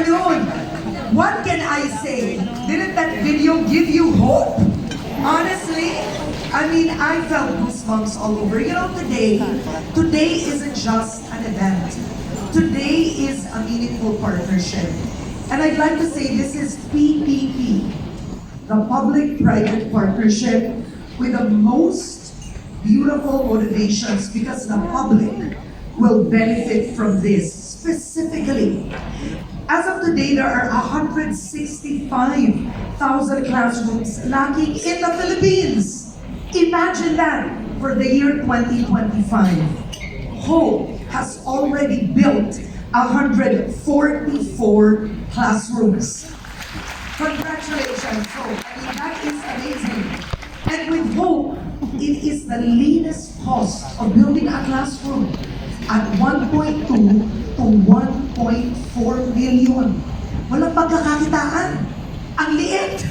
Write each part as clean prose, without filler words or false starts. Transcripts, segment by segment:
afternoon. What can I say? Didn't that video give you hope? Honestly, I mean, I felt goosebumps all over. You know, today isn't just an event. Today is a meaningful partnership. And I'd like to say this is PPP, the public-private partnership with the most beautiful motivations because the public will benefit from this specifically. As of today, there are 165,000 classrooms lacking in the Philippines. Imagine that for the year 2025. Hope has already built 144 classrooms. Congratulations, Hope. I mean, that is amazing. And with Hope, it is the leanest cost of building a classroom at 1.2 to 1.4 million. Walang pagkakakitaan. Ang liit.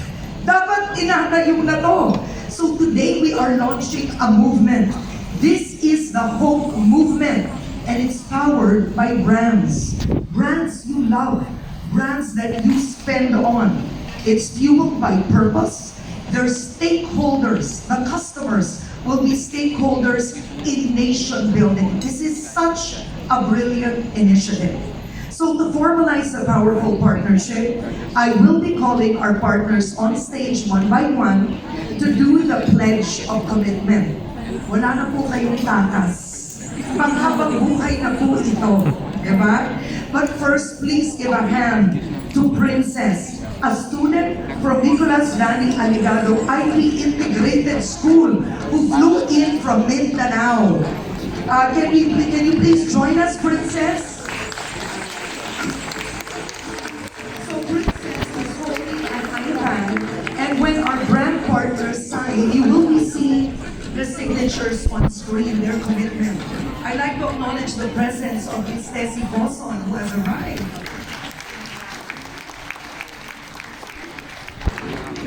Dapat inatayo na to. So today we are launching a movement. This is the Hope Movement. And it's powered by brands. Brands you love. Brands that you spend on. It's fueled by purpose. Their stakeholders, the customers, will be stakeholders in nation building. This is such a brilliant initiative. So to formalize a powerful partnership, I will be calling our partners on stage one by one to do the pledge of commitment. Wala na po kayong takas. Panghabang buhay na po ito. Diba? But first, please give a hand to Princess, a student from Nicolas Dani Aligado Aivee Integrated School who flew in from Mindanao. Can you please join us, Princess? So Princess is holding an iPad, and when our brand partners sign, you will be seeing the signatures on screen, their commitment. I'd like to acknowledge the presence of Ms. Tessie Sy-Coson, who has arrived.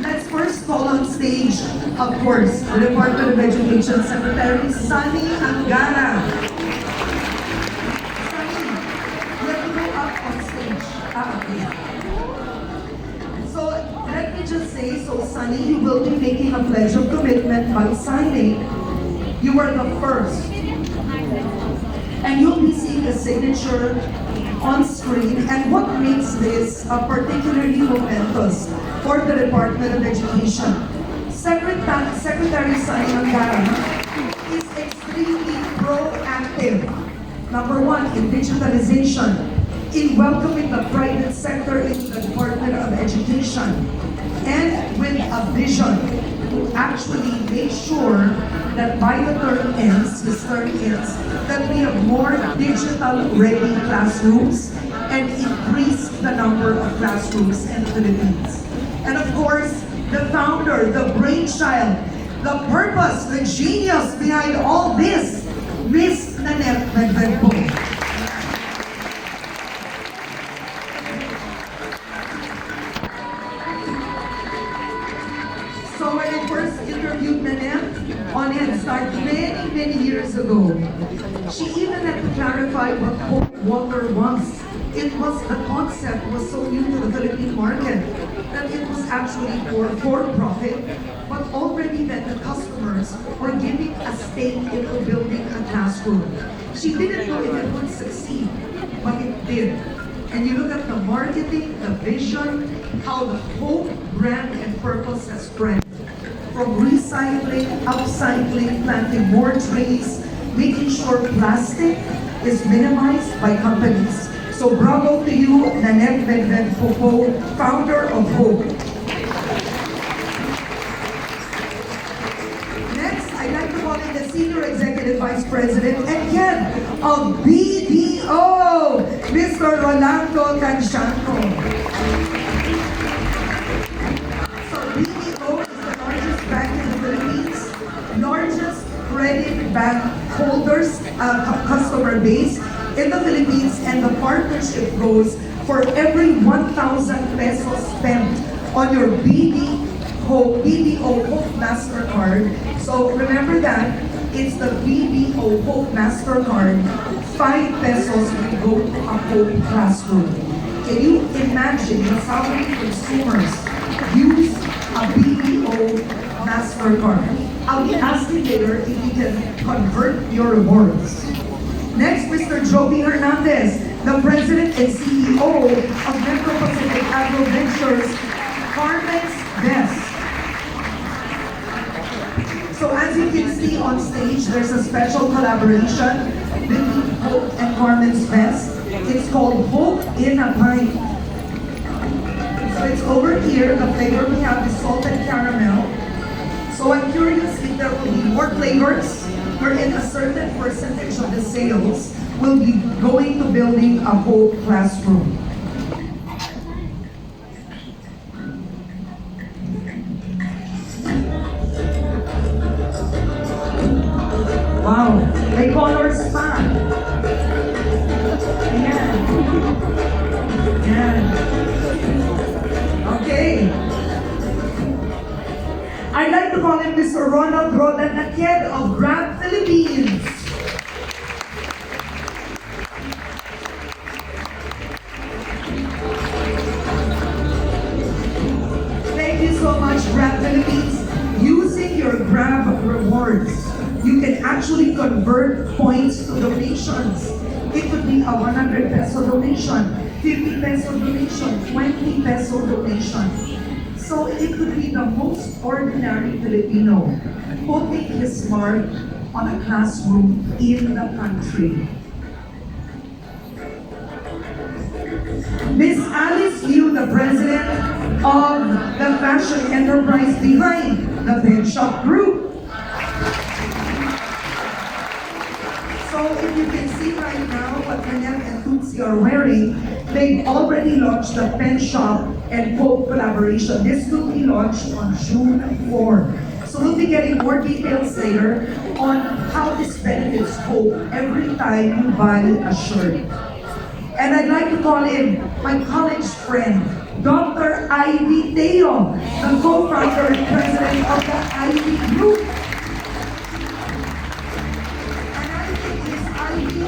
Let's first call on stage, of course, the Department of Education Secretary Sonny Angara. Sonny, let me go up on stage. Okay. So let me just say, so Sonny, you will be making a pledge of commitment by signing. You are the first. And you'll be seeing the signature on screen. And what makes this particularly momentous for the Department of Education? Secretary Sonny Angara is extremely proactive. Number one, in digitalization, in welcoming the private sector into the Department of Education, and with a vision to actually make sure that by the term ends, that we have more digital-ready classrooms and increase the number of classrooms in the Philippines. And of course, the founder, the brainchild, the purpose, the genius behind all this, Miss Nanette Medved-Po. So when I first interviewed Nanette on Head Start many years ago, she even had to clarify what Hope Water was. The concept was so new to the Philippine market that it was actually for profit, but already that the customers were giving a stake into building a classroom. She didn't know if it would succeed, but it did. And you look at the marketing, the vision, how the Hope brand and purpose has spread. From recycling, upcycling, planting more trees, making sure plastic is minimized by companies. So bravo to you, Nanette Medved-Po, founder of Hope. Next, I'd like to call in the Senior Executive Vice President and head of BDO, Mr. Rolando Canciano. So BDO is the largest bank in the Philippines, largest credit bank holders, customer base in the Philippines, and the partnership goes for every 1,000 pesos spent on your BDO Hope MasterCard. So remember that, it's the BDO Hope MasterCard, 5 pesos will go to a Hope classroom. can you imagine how many consumers use a BDO MasterCard? I'll be asking later if you can convert your rewards. Next, Mr. Joby Hernandez, the President and CEO of Metro Pacific Agro Ventures, Carmen's Best. So as you can see on stage, there's a special collaboration between Hope and Carmen's Best. It's called Hope in a Pint. So it's over here. The flavor we have is salted caramel. So I'm curious if there will be more flavors, wherein a certain percentage of the sales will be going to building a Hope classroom. Wow, may colors pa. Ayan. Ayan. Okay. I'd like to call in Mr. Ronald Nanette of Grab Philippines. Thank you so much, Grab Philippines. Using your Grab rewards, you can actually convert points to donations. It could be a 100 peso donation, 50 peso donation, 20 peso donation. So it could be the most ordinary Filipino putting his mark on a classroom in the country. Miss Alice Liu, the president of the fashion enterprise behind the Penshoppe Group. So if you can see right now what Nanette and Tutsi are wearing, they've already launched the Penshoppe and Hope collaboration. This will be launched on June 4. So we'll be getting more details later on how this benefits Hope every time you buy a shirt. And I'd like to call in my college friend, Dr. Aivee Clinic, the co-founder and president of the Aivee Group.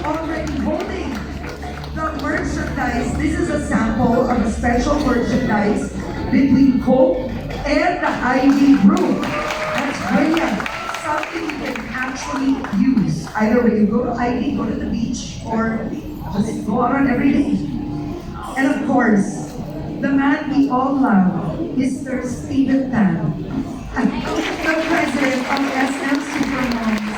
Already holding the merchandise. This is a sample of a special merchandise between Hope and the Aivee Group. That's brilliant. Something you can actually use. Either when you go to Aivee, go to the beach, or just go around every day. And of course, the man we all love, Mr. Steven Tan, the president of SM Supermalls.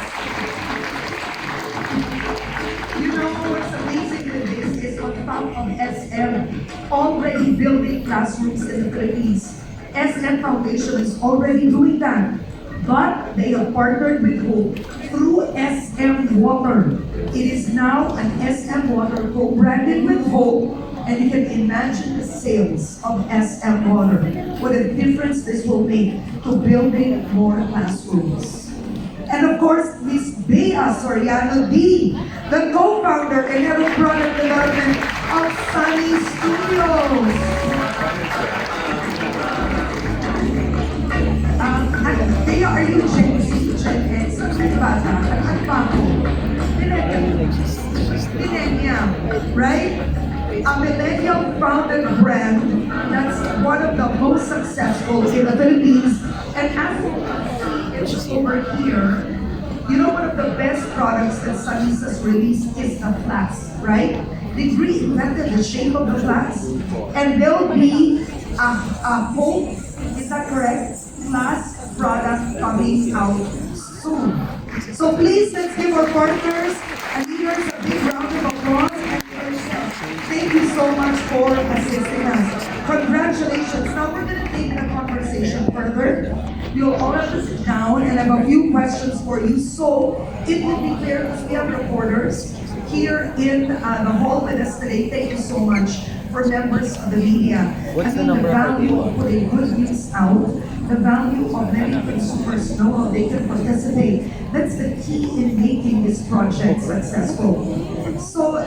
What's amazing with this is on top of SM already building classrooms in the Philippines. SM Foundation is already doing that. But they have partnered with Hope through SM Water. It is now an SM Water co-branded with Hope, and you can imagine the sales of SM Water. What a difference this will make to building more classrooms. And of course, Miss Bea Soriano-Dee, the co-founder and head of product development of Sunnies Studios. Bea, are you Gen Z, Gen X? Ano ba? Ano ba ako? Millennial, right? A millennial founded brand that's one of the most successful in the Philippines. And as you can see, it's over here. You know, one of the best products that Sunnies has released is the flask, right? They reinvented the shape of the flask, and there'll be a Hope, is that correct? Flask product coming out soon. So please, let's give our partners and leaders a big round of applause. Thank you so much for assisting us. Congratulations. Now we're going to take the conversation further. You'll all have to sit down, and I have a few questions for you. So it will be clear because we have reporters here in the hall with us today. Thank you so much for members of the media. What's the number the value of putting good news out, the value of letting consumers know how they can participate. That's the key in making this project successful. So